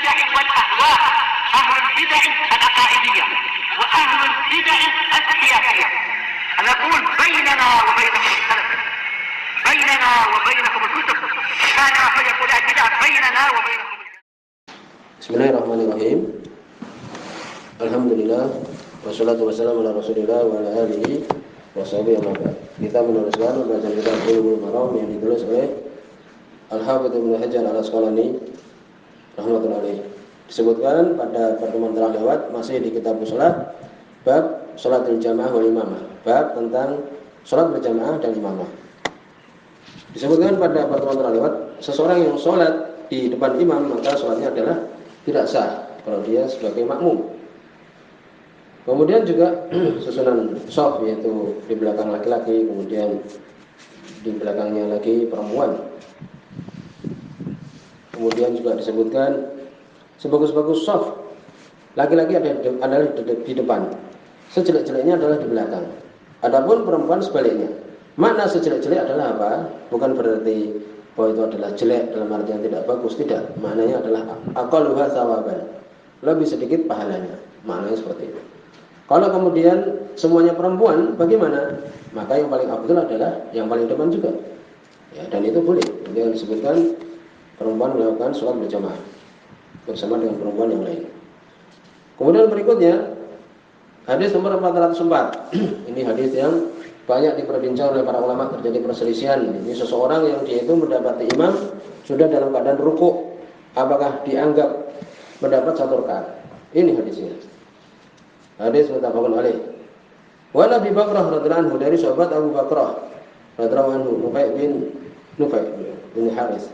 البدع والأهواء، أهل البدع العقائدية وأهل البدع السياسية. نقول بيننا وبينكم السلف، بيننا وبينكم الكتب، كان فيقول البدع بيننا وبينكم. Bismillahirrahmanirrahim. Alhamdulillah wassalatu wassalamu ala Rasulillah wa ala alihi washabihi wa ba'd. Kita meneruskan pembacaan kitab Bulughul Maram yang ditulis oleh Al-Hafidz Ibnu Hajar Al-Asqalani rahmatullahi alaih. Disebutkan pada pertemuan telah lewat masih di kitab salat bab salatul jamaah wal imamah, bab tentang salat berjamaah dan imamah. Disebutkan pada pertemuan telah lewat seseorang yang salat di depan imam maka salatnya adalah tidak sah kalau dia sebagai makmum. Kemudian juga susunan shaf, yaitu di belakang laki-laki, kemudian di belakangnya lagi perempuan. Kemudian juga disebutkan sebagus-bagus shaf, laki-laki adalah di depan, sejelek-jeleknya adalah di belakang. Adapun perempuan sebaliknya. Makna sejelek-jelek adalah apa? Bukan berarti bahwa itu adalah jelek dalam artian tidak bagus, tidak. Maknanya adalah aqalluha thawaban, lebih sedikit pahalanya. Maknanya seperti itu. Kalau kemudian semuanya perempuan, bagaimana? Maka yang paling afdal adalah yang paling depan juga. Ya, dan itu boleh. Yang disebutkan perempuan melakukan sholat berjamaah bersama dengan perempuan yang lain. Kemudian berikutnya hadis nomor 404. Ini hadis yang banyak diperbincangkan oleh para ulama, terjadi perselisihan. Ini seseorang yang dia itu mendapati imam sudah dalam keadaan rukuk, apakah dianggap mendapat satu rakaat? Ini hadisnya. Hadis muttafaqun alaih. Wa Abi Bakrah radhiyallahu anhu, dari sahabat Abu Bakrah radhiyallahu anhu, Nufai bin Haris.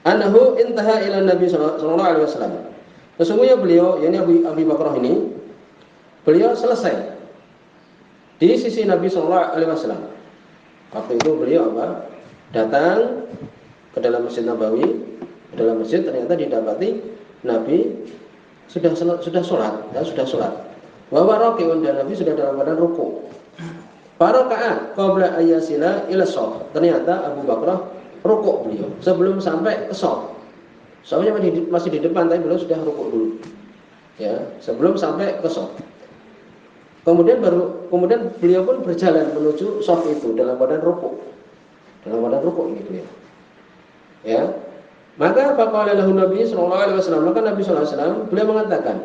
Annahu intaha ila Nabi sallallahu alaihi wasallam. Sesungguhnya beliau, yakni Abu Bakrah ini, beliau selesai di sisi Nabi sallallahu alaihi wasallam. Waktu itu beliau apa? Datang ke dalam Masjid Nabawi, ke dalam masjid, ternyata didapati Nabi sudah sholat, ya, sudah sholat. Wa raki'un, dan Nabi sudah dalam keadaan ruku'. Faraka'a qabla ayyasila ila shaf. Ternyata Abu Bakrah rukuk beliau sebelum sampai ke shaf. Shafnya masih di depan, tapi beliau sudah rukuk dulu. Ya, sebelum sampai ke shaf. Kemudian beliau pun berjalan menuju shaf itu dalam keadaan rukuk. Dalam keadaan rukuk ini beliau. Ya. Maka faqala lahu Nabi sallallahu alaihi wasallam, maka Nabi sallallahu alaihi wasallam beliau mengatakan,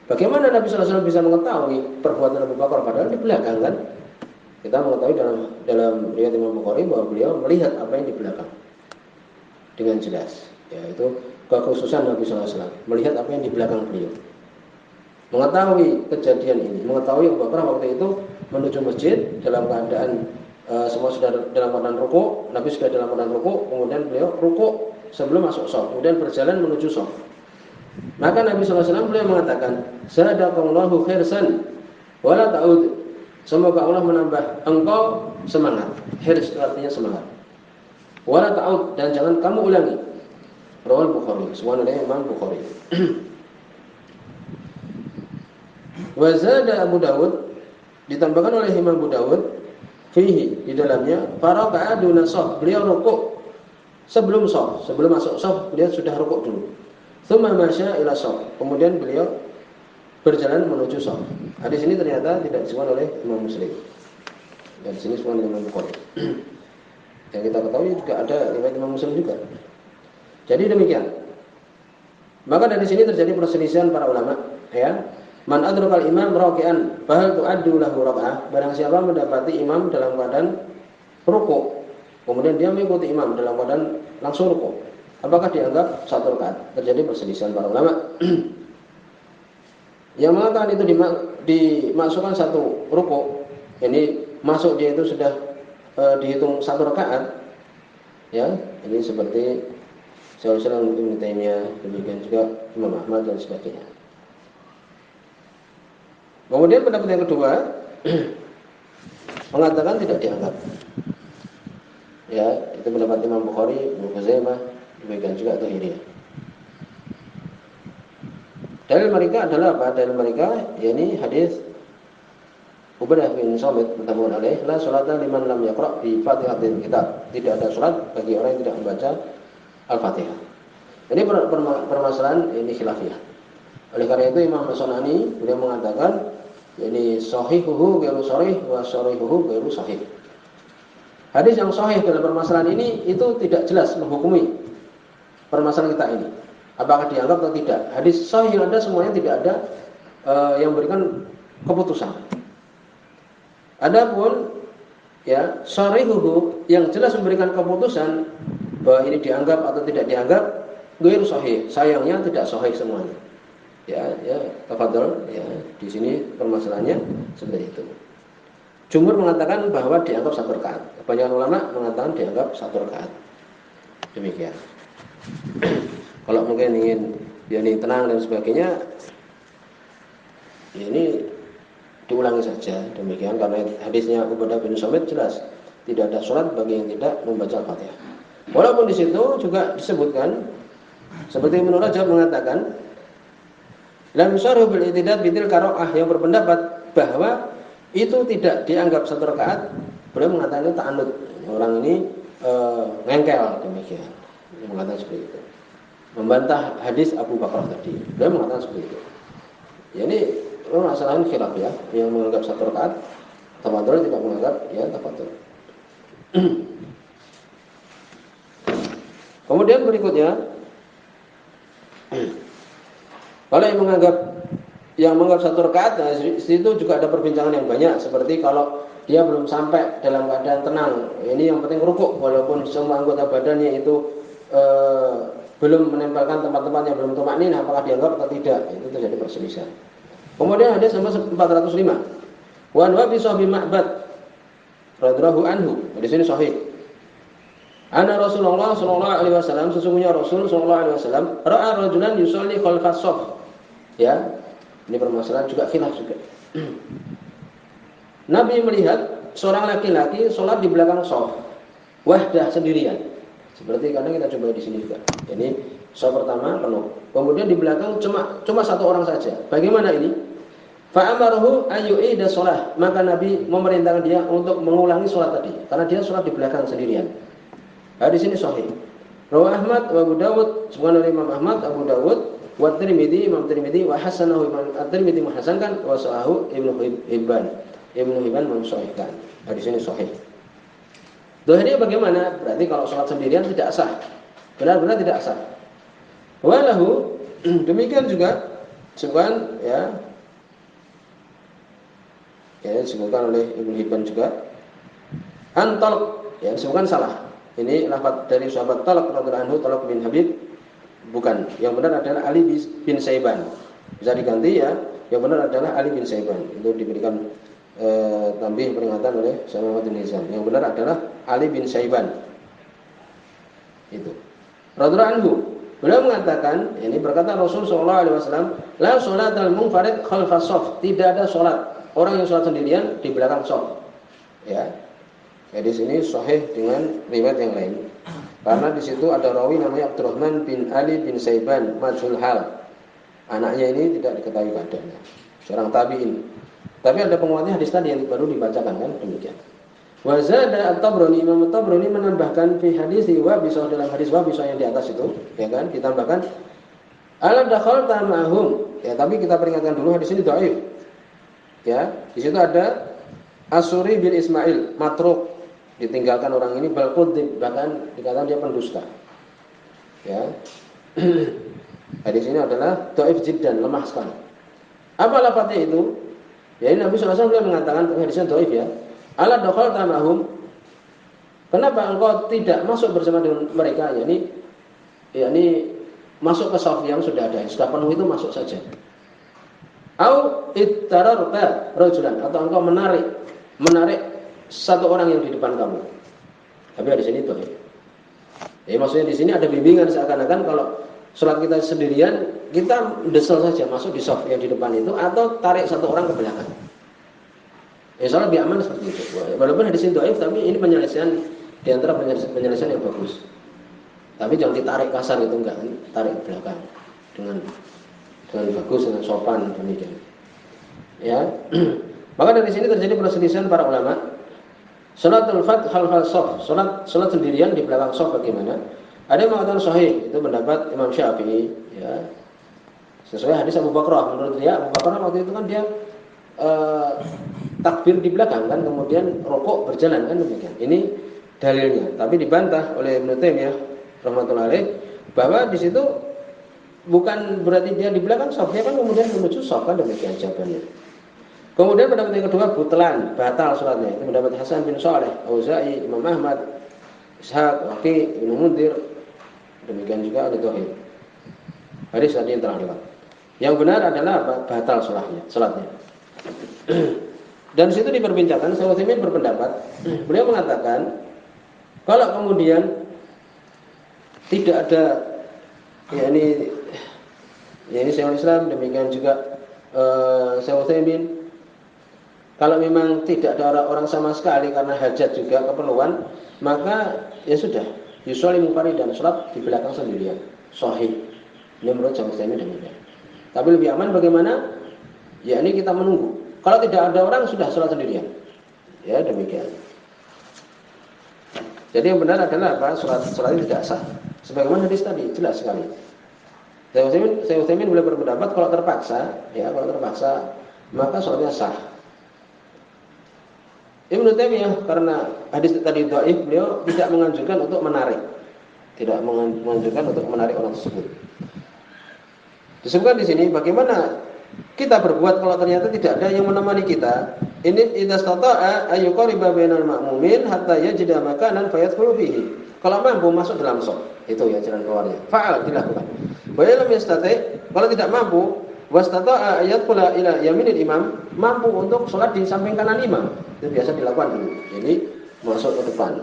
bagaimana Nabi sallallahu alaihi wasallam bisa mengetahui perbuatan Abu Bakar padahal di belakang kan? Kita mengetahui dalam riwayat Imam Bukhari bahwa beliau melihat apa yang di belakang dengan jelas. Ya, itu kekhususan Nabi sallallahu alaihi wasallam, melihat apa yang di belakang beliau. Mengetahui kejadian ini, mengetahui Abu Bakar waktu itu menuju masjid dalam keadaan semua sudah dalam keadaan rukuk, Nabi sudah dalam keadaan rukuk, kemudian beliau rukuk sebelum masuk shaf, kemudian berjalan menuju shaf. Maka Nabi sallallahu alaihi wasallam beliau mengatakan, "Sadaqallahu khirsan wa la ta'ud." Semoga Allah menambah engkau semangat. Hirs itu artinya semangat. Wa la ta'ud, dan jangan kamu ulangi. Rawal Bukhari, subhanallah, Imam Bukhari. Wa zada Abu Dawud, ditambahkan oleh Imam Abu Dawud, fihi, di dalamnya, faraka'a duna shaf, beliau rukuk sebelum shaf, sebelum masuk shaf beliau sudah rukuk dulu. Tsumma masya ila shaf, kemudian beliau berjalan menuju shaf. Hadis ini ternyata tidak disebutkan oleh Imam Muslim. Dan sini disebutkan oleh Imam Bukhari. Yang kita ketahui juga ada riwayat Imam Muslim juga. Jadi demikian. Maka dari sini terjadi perselisihan para ulama, ya. Man adrakal imam raki'an fa hal tu'addu lahu raka'ah? Barang siapa mendapati imam dalam keadaan rukuk, kemudian dia mengikuti imam dalam keadaan langsung rukuk, apakah dianggap satu rakaat? Terjadi perselisihan para ulama. Yang mengatakan itu dimasukkan satu rukuk, ini masuk dia itu sudah dihitung satu rakaat. Ya, ini seperti Syaikhul Islam Ibnu Taimiyah, demikian juga Imam Ahmad dan sebagainya. Kemudian pendapat yang kedua mengatakan tidak dianggap. Ya, itu pendapat Imam Bukhari, Ibnu Khuzaimah, demikian juga Tahiriyah. Dalil mereka adalah apa? Dalil mereka yakni hadis Ubadah bin Samit muttafaqun alaih, la sholata liman lam yaqra bi Fatihatil Kitab. Tidak ada salat bagi orang yang tidak membaca Al-Fatihah. Ini permasalahan ini khilafiyah. Oleh karena itu Imam As-San'ani beliau mengatakan ini sahihuhu ghairu sharih wa sharihuhu ghairu sahih. Hadis yang sahih dalam permasalahan ini itu tidak jelas menghukumi permasalahan kita ini. Apakah dianggap atau tidak? Hadis sahih yang ada semuanya tidak ada yang memberikan keputusan. Adapun ya sharihuhu yang jelas memberikan keputusan bahwa ini dianggap atau tidak dianggap ghairu sahih. Sayangnya tidak sahih semuanya. Ya, tafadhol ya. Di sini permasalahannya seperti itu. Jumhur mengatakan bahwa dianggap satu rakaat. Kebanyakan ulama mengatakan dianggap satu rakaat. Demikian. Kalau mungkin ingin tenang dan sebagainya, ya ini diulangi saja. Demikian karena hadisnya Ubadah bin Samit jelas tidak ada sholat bagi yang tidak membaca Al-Fatihah. Walaupun di situ juga disebutkan seperti Ibnu Rajab mengatakan lam syarhu bil i'tidad bitil qiraah yang berpendapat bahwa itu tidak dianggap satu rakaat. Beliau mengatakan itu ta'annud. Orang ini ngengkel demikian. Dia mengatakan seperti itu. Membantah hadis Abu Bakar tadi. Beliau mengatakan seperti itu. Ya ini masalah khilaf ya, yang menganggap satu rakaat, tafadhol tidak menganggap ya tafadhol. Kemudian berikutnya kalau yang menganggap satu rakaat, nah, di situ juga ada perbincangan yang banyak. Seperti kalau dia belum sampai dalam keadaan tenang, ini yang penting rukuk, walaupun semua anggota badannya itu belum menempelkan tempat-tempat yang belum tumakninah, apakah dianggap atau tidak? Itu terjadi perselisihan. Kemudian hadis nomor 405. Wa an Abi Sahbi Ma'bad radhiyallahu anhu. Di sini sahih. Anna Rasulullah sallallahu alaihi wasallam, sesungguhnya Rasul sallallahu alaihi wasallam ra'a rajulan yusalli khalfas shaf. Ya. Ini permasalahan juga khilaf juga. Nabi melihat seorang laki-laki sholat di belakang shaf, wahdah sendirian. Seperti kadang kita coba di sini juga. Ini shaf pertama penuh. Kemudian di belakang cuma satu orang saja. Bagaimana ini? Fa'amaruhu ayyu'ida sholat. Maka Nabi memerintahkan dia untuk mengulangi sholat tadi, karena dia sholat di belakang sendirian. Nah, di sini sahih. Rawah Ahmad wa Abu Dawud, semuanya Imam Ahmad, Abu Dawud, wa Tirmidzi, Imam Tirmidzi, wa hasanahu Imam Tirmidzi menghasankan, wa sahahu Ibnu Hibban. Ibnu Hibban mensahihkan. Nah, di sini sahih. Dohirnya bagaimana? Berarti kalau sholat sendirian tidak sah. Benar-benar tidak sah. Walahu, demikian juga disebutkan ya disebutkan oleh Ibnu Hibban juga. Antal ya disebutkan salah. Ini lafaz dari sahabat Talq radhiyallahu anhu, Talq bin Habib, bukan. Yang benar adalah Ali bin Saiban. Bisa diganti ya. Yang benar adalah Ali bin Saiban. Itu diberikan tambih peringatan oleh Syekh Muhammad bin Hizam. Yang benar adalah Ali bin Saiban. Itu. Radhiyallahu anhu, beliau mengatakan, ini berkata Rasul sallallahu alaihi wasallam, la sholatal munfarid khalfas shaf. Tidak ada salat orang yang salat sendirian di belakang shaf. Ya. Di sini sahih dengan riwayat yang lain. Karena di situ ada rawi namanya Abdurrahman bin Ali bin Saiban majhul hal. Anaknya ini tidak diketahui keadaannya. Seorang tabi'in. Tapi ada penguatnya hadis tadi yang baru dibacakan kan demikian. Wa zada at-Tabrani, Imam at-Tabrani menambahkan fi hadis wa bisa dalam hadis wa bisa yang di atas itu, ya kan? Ditambahkan ala dakhalta ma'hum. Ya, tapi kita peringatkan dulu hadis ini dhaif. Ya, di situ ada As-Suri bin Ismail matruk, ditinggalkan orang ini, balqudib, bahkan dikatakan dia pendusta. Ya. Hadis ini adalah dhaif jiddan, lemah sekali. Apa lafadznya itu? Ya, ini Nabi sallallahu alaihi wasallam mengatakan hadisnya dhaif ya. Ala dakhalta ma'hum. Kenapa engkau tidak masuk bersama dengan mereka? yakni masuk ke shaf yang sudah ada, sudah penuh itu masuk saja. Au ittararta rajulan, atau engkau menarik satu orang yang di depan kamu. Tapi di sini itu ya. Maksudnya di sini ada bimbingan seakan-akan kalau sholat kita sendirian, kita desel saja masuk di shaf yang di depan itu, atau tarik satu orang ke belakang. Salat biar aman seperti itu. Walaupun di sini dhaif, tapi ini penyelesaian di antara penyelesaian yang bagus. Tapi jangan ditarik kasar itu, enggak, tarik ke belakang dengan bagus, dengan sopan demikian. Ya. Maka dari sini terjadi perselisihan para ulama. Salatul fadh khalfal shaf, salat sendirian di belakang shaf bagaimana? Ada yang mengatakan sahih, itu pendapat Imam Syafi'i, ya. Sesuai hadis Abu Bakrah, menurut dia Abu Bakrah waktu itu kan dia takbir di belakang kan, kemudian rokok berjalan kan demikian. Ini dalilnya, tapi dibantah oleh Ibnu Taimiyah rahmatullahi alaih bahwa di situ bukan berarti dia di belakang shaf, dia kan kemudian menuju shaf kan demikian jawabannya. Kemudian pendapat yang kedua butlan, batal salatnya. Itu pendapat Hasan bin Shalih, Auza'i, Imam Ahmad, Ishaq, Waqi', Ibnu Munzir, demikian juga Al-Dhahir. Hadis tadi yang telah lewat. Yang benar adalah batal salatnya. Dan situ diperbincangkan, Syekh Utsaimin berpendapat, beliau mengatakan kalau kemudian tidak ada ini Syekhul Islam, demikian juga Syekh Utsaimin, kalau memang tidak ada orang sama sekali karena hajat juga keperluan, maka ya sudah, yusolli munfaridan, salat di belakang sendirian. Sahih. Ini menurut Syekh Utsaimin demikian. Tapi lebih aman bagaimana? Ya ini kita menunggu. Kalau tidak ada orang sudah salat sendirian. Ya demikian. Jadi yang benar adalah apa? Salat tidak sah. Sebagaimana hadis tadi jelas sekali. Syekh Utsaimin boleh berpendapat kalau terpaksa maka salatnya sah. Ibnu Taimiyah karena hadis tadi dhaif, beliau tidak menganjurkan untuk menarik. Tidak menganjurkan untuk menarik orang tersebut. Disebutkan di sini bagaimana kita berbuat kalau ternyata tidak ada yang menemani kita. Ini idza stata'a ayyuqariba bainal ma'mumin hatta yajida makanan fayadkhulu fihi. Kalau mampu masuk dalam shaf, itu ya jalan keluarnya. Fa'al dilakukan. Wa illam yastati', kalau tidak mampu wastata'a ayadkhula ila yaminil imam, mampu untuk salat di samping kanan imam. Itu biasa dilakukan dulu. Jadi masuk ke depan.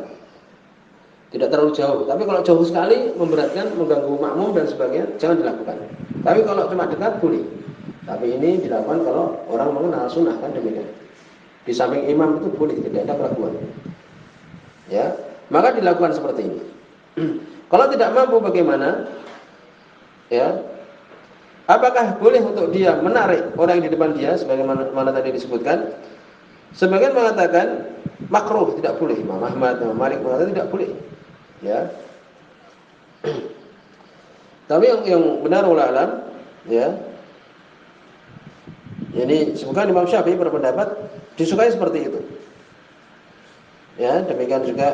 Tidak terlalu jauh, tapi kalau jauh sekali memberatkan, mengganggu makmum dan sebagainya, jangan dilakukan. Tapi kalau cuma dekat boleh. Tapi ini dilakukan kalau orang mengenal sunnah kan demikian. Di samping imam itu boleh, tidak ada keraguan. Ya, maka dilakukan seperti ini. Kalau tidak mampu bagaimana? Ya, apakah boleh untuk dia menarik orang yang di depan dia, sebagaimana tadi disebutkan? Sebagian mengatakan makruh, tidak boleh. Imam Ahmad, Imam Malik mengatakan tidak boleh. Ya. Tapi yang benar ulama alam, ya. Jadi sebutkan Imam Syafi'i berpendapat disukai seperti itu. Ya, demikian juga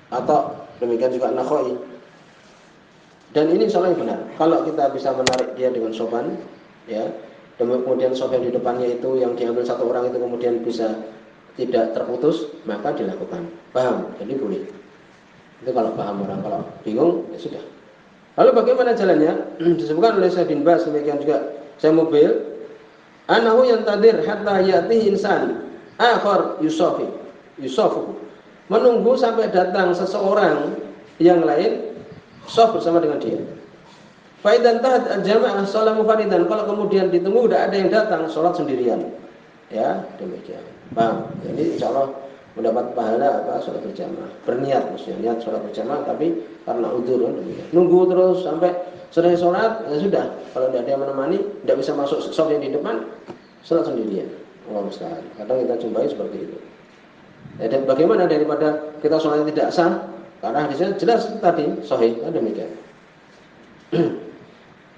atau demikian juga Nakhai. Dan ini salah yang benar. Kalau kita bisa menarik dia dengan sopan, ya, dan kemudian sopan di depannya itu yang diambil satu orang itu kemudian bisa tidak terputus, maka dilakukan. Paham? Jadi boleh. Itu kalau paham orang, kalau bingung ya sudah. Lalu bagaimana jalannya? Disebutkan oleh Syekh bin Baz, demikian juga Syekh Mubil, anahu yantadir hatta ya'tihi insan akhar yusafu. Menunggu sampai datang seseorang yang lain shaf bersama dengan dia. Fa idzan tahat al-jamaah shalah mufaridan, kalau kemudian ditunggu tidak ada yang datang, salat sendirian. Ya, demikian. Paham? Jadi insyaallah mendapat pahala salat berjamaah. Berniat maksudnya niat salat berjamaah, tapi karena udzur demikian. Nunggu terus sampai selesai salat, ya sudah. Kalau tidak ada yang menemani, tidak bisa masuk shaf yang di depan, salat sendirian. Allah musta'an. Kadang kita jumpai seperti itu. Ya, dan bagaimana daripada kita salatnya tidak sah? Karena hadisnya jelas tadi sahih, demikian.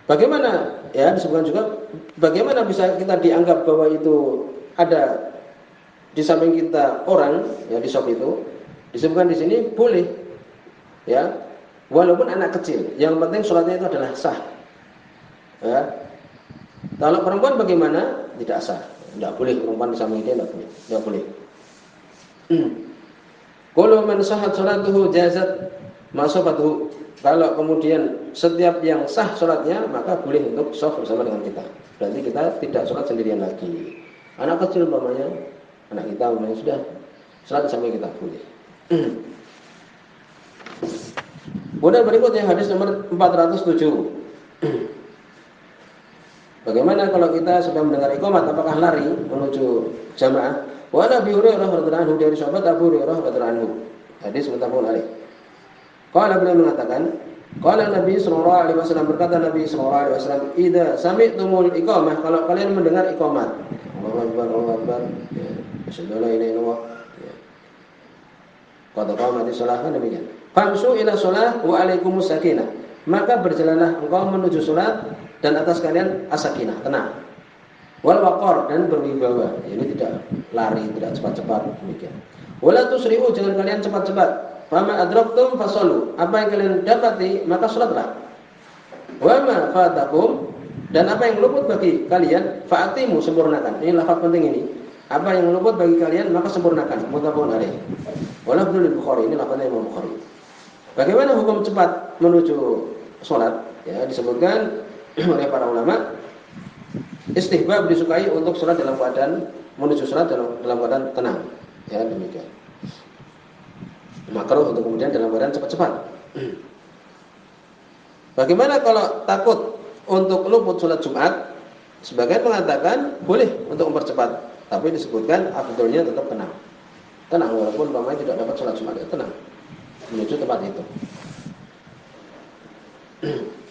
Bagaimana? Ya, disebutkan juga bagaimana bisa kita dianggap bahwa itu ada di samping kita orang, ya di shop itu. Disebutkan di sini boleh. Ya. Walaupun anak kecil, yang penting sholatnya itu adalah sah. Ya. Kalau perempuan bagaimana? Tidak sah. Tidak boleh perempuan di samping dia, tidak boleh. Kalau man sahhat salatuhu jazat ma safatuhu. Kalau kemudian setiap yang sah salatnya, maka boleh untuk shaf bersama dengan kita. Berarti kita tidak salat sendirian lagi. Anak kecil umpamanya, anak kita umpamanya sudah salat sampai kita boleh. Kemudian berikutnya hadis nomor 407. Bagaimana kalau kita sedang mendengar iqamat, apakah lari menuju jamaah? Wa Nabi Hurairah radhiyallahu anhu, dari sahabat Abu Hurairah radhiyallahu anhu. Hadis muttafaqun alaih. Qala, beliau mengatakan, qala Nabi sallallahu alaihi wasallam, berkata Nabi sallallahu alaihi wasallam, idza sami'tumul iqamah, kalau kalian mendengar iqamat, Allahu akbar, Allahu akbar, ya, asyhadu an la ilaha illallah, ya. Qad qamatis shalah, demikian. famsu ila shalah wa alaikumus sakinah. Maka berjalanlah engkau menuju salat dan atas kalian as-sakinah, tenang. Wal waqar, dan berwibawa. Ini tidak lari, tidak cepat-cepat demikian. Wala tusri'u, jangan kalian cepat-cepat. Fama adraktum fasallu. Apa yang kalian dapati maka salatlah. Wa ma fatakum, dan apa yang luput bagi kalian fa'atimu, sempurnakan. Ini lafaz penting ini. Apa yang luput bagi kalian maka sempurnakan. Muttafaqun alaih. Wala Ibnu Bukhari, ini lafaznya Imam Bukhari. Bagaimana hukum cepat menuju salat? Ya, disebutkan oleh para ulama, istihbab, disukai untuk salat dalam keadaan menuju salat dalam keadaan tenang. Ya, demikian. Makruh untuk kemudian dalam keadaan cepat-cepat. Bagaimana kalau takut untuk luput salat Jumat? Sebagian mengatakan boleh untuk mempercepat, tapi disebutkan afdalnya tetap tenang. Tenang walaupun umpamanya tidak dapat salat Jumat, ya tenang menuju tempat itu.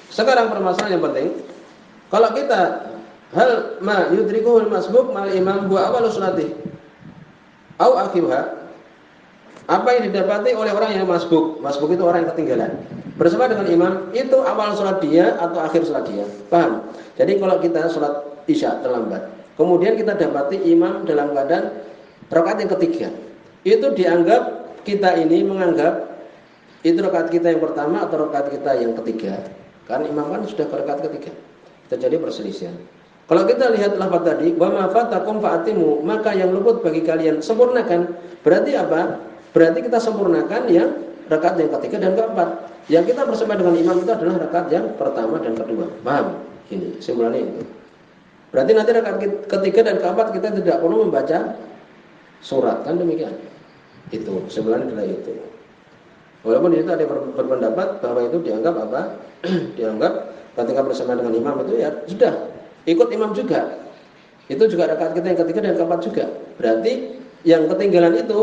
Sekarang permasalahan yang penting, kalau kita hal ma yudrikuhul masbuk mal imam huwa awal salatih au akhiruha, apa yang didapati oleh orang yang masbuk itu orang yang ketinggalan, bersama dengan imam, itu awal salat dia atau akhir salat dia. Paham? Jadi kalau kita salat Isya terlambat, kemudian kita dapati imam dalam keadaan rakaat yang ketiga, itu dianggap, kita ini menganggap itu rakaat kita yang pertama atau rakaat kita yang ketiga, karena imam kan sudah ke rakaat ketiga. Terjadi perselisihan. Kalau kita lihat lafaz tadi, wa ma fatakum fa'atimu, maka yang luput bagi kalian sempurnakan. Berarti apa? Berarti kita sempurnakan yang rakaat yang ketiga dan keempat. Yang kita bersama dengan imam itu adalah rakaat yang pertama dan kedua. Paham? Ini simpulannya itu. Berarti nanti rakaat ketiga dan keempat kita tidak perlu membaca surat, kan demikian. Itu simpulannya adalah itu. Walaupun itu ada berpendapat bahwa itu dianggap apa? Dianggap ketika bersama dengan imam itu ya sudah ikut imam juga. Itu juga rakaat kita yang ketiga dan keempat juga. Berarti yang ketinggalan itu,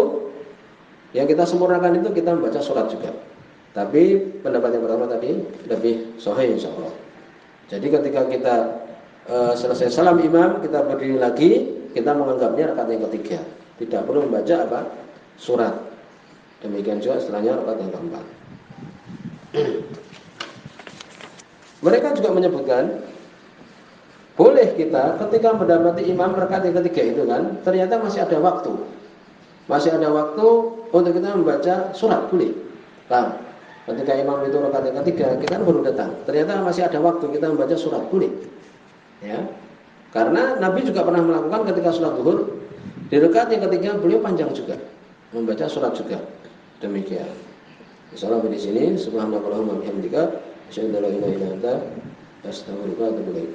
yang kita sempurnakan itu kita membaca surat juga. Tapi pendapat yang pertama tadi lebih sahih insyaallah. Jadi ketika kita selesai salam imam, kita berdiri lagi, kita menganggapnya rakaat yang ketiga. Tidak perlu membaca apa? Surat. Demikian juga setelahnya rakaat yang keempat. Mereka juga menyebutkan boleh kita ketika mendapati imam rakaat yang ketiga itu kan, ternyata masih ada waktu. Masih ada waktu untuk kita membaca surat, boleh. Paham? Ketika imam itu rakaat yang ketiga, kita baru datang. Ternyata masih ada waktu kita membaca surat, boleh. Ya. Karena Nabi juga pernah melakukan ketika sholat zuhur, di rakaat yang ketiga beliau panjang juga, membaca surat juga. Demikian. Insyaallah di sini subhanakallahumma wa bihamdika asyhadu an la ilaha illa anta astaghfiruka wa atubu ilaik.